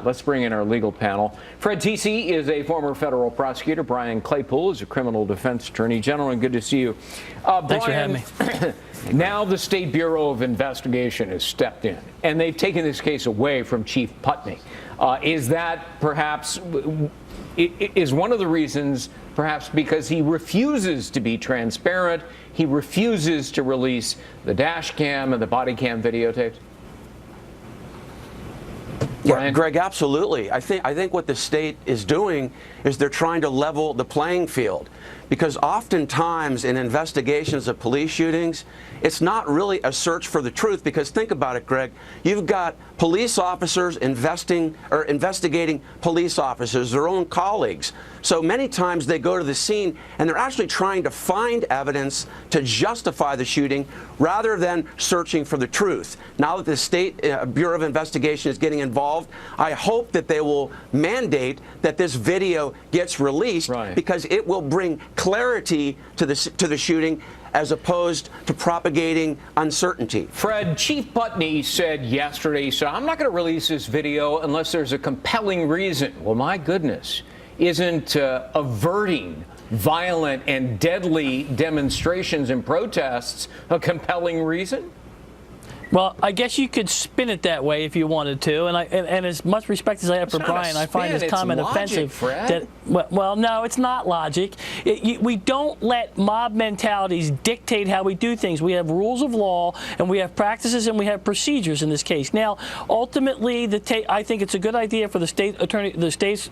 Let's bring in our legal panel. Fred TC is a former federal prosecutor. Brian Claypool is a criminal defense attorney. Gentlemen, good to see you. Thanks for having me. Now the State Bureau of Investigation has stepped in, and they've taken this case away from Chief Putney. Is that perhaps is one of the reasons, perhaps because he refuses to be transparent, he refuses to release the dash cam and the body cam videotapes? Yeah, Greg, absolutely. I think what the state is doing is they're trying to level the playing field, because oftentimes in investigations of police shootings, it's not really a search for the truth. Because think about it, Greg, you've got police officers investigating police officers, their own colleagues. So many times they go to the scene and they're actually trying to find evidence to justify the shooting rather than searching for the truth. Now that the State Bureau of Investigation is getting involved, I hope that they will mandate that this video gets released, right, because it will bring clarity to the shooting as opposed to propagating uncertainty. Fred, Chief Putney said yesterday, so I'm not going to release this video unless there's a compelling reason. Well, my goodness, isn't averting violent and deadly demonstrations and protests a compelling reason? Well, I guess you could spin it that way if you wanted to, and as much respect as I have for Brian, I find his comment offensive. Fred. Well, no, it's not logic. We don't let mob mentalities dictate how we do things. We have rules of law, and we have practices, and we have procedures in this case. Now, ultimately, I think it's a good idea for the state's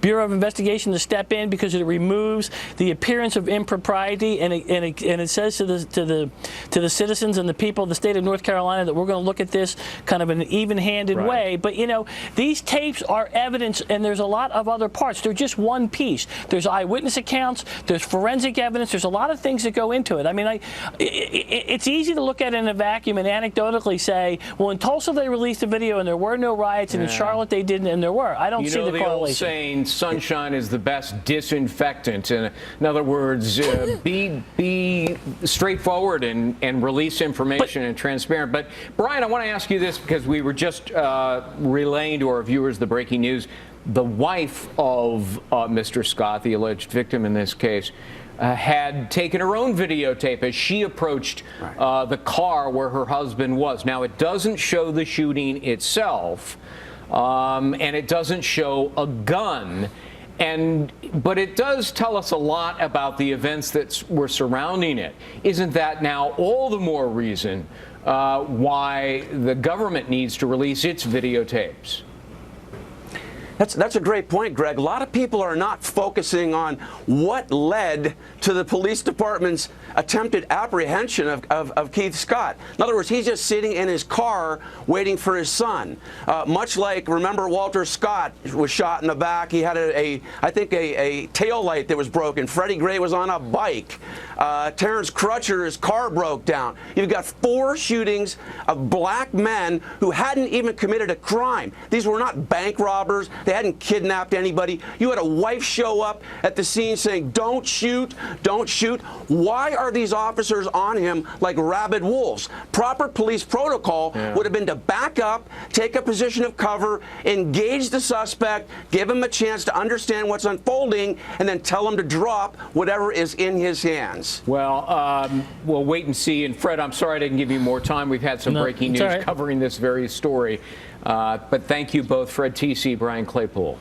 Bureau of Investigation to step in, because it removes the appearance of impropriety, and it says to the citizens and the people of the state of North Carolina that we're going to look at this kind of in an even-handed way. But you know, these tapes are evidence, and there's a lot of other parts. They're just one piece. There's eyewitness accounts. There's forensic evidence. There's a lot of things that go into it. I mean, it's easy to look at it in a vacuum and anecdotally say, well, in Tulsa they released a video and there were no riots, and in Charlotte they didn't and there were. I don't see the correlation. Old saying, sunshine is the best disinfectant. In other words, be straightforward and release information and transparent. But Brian, I want to ask you this, because we were just relaying to our viewers the breaking news. The wife of Mr. Scott, the alleged victim in this case, had taken her own videotape as she approached the car where her husband was. Now, it doesn't show the shooting itself, and it doesn't show a gun. But it does tell us a lot about the events that were surrounding it. Isn't that now all the more reason why the government needs to release its videotapes? That's a great point, Greg. A lot of people are not focusing on what led to the police department's attempted apprehension of Keith Scott. In other words, he's just sitting in his car waiting for his son. Much like, remember, Walter Scott was shot in the back. He had I think a tail light that was broken. Freddie Gray was on a bike. Terrence Crutcher's car broke down. You've got 4 shootings of black men who hadn't even committed a crime. These were not bank robbers. They hadn't kidnapped anybody. You had a wife show up at the scene saying, "Don't shoot, don't shoot." Why are these officers on him like rabid wolves? Proper police protocol would have been to back up, take a position of cover, engage the suspect, give him a chance to understand what's unfolding, and then tell him to drop whatever is in his hands. Well, we'll wait and see. And Fred, I'm sorry I didn't give you more time. We've had some breaking news covering this very story. But thank you both, Fred TC, Brian Claypool.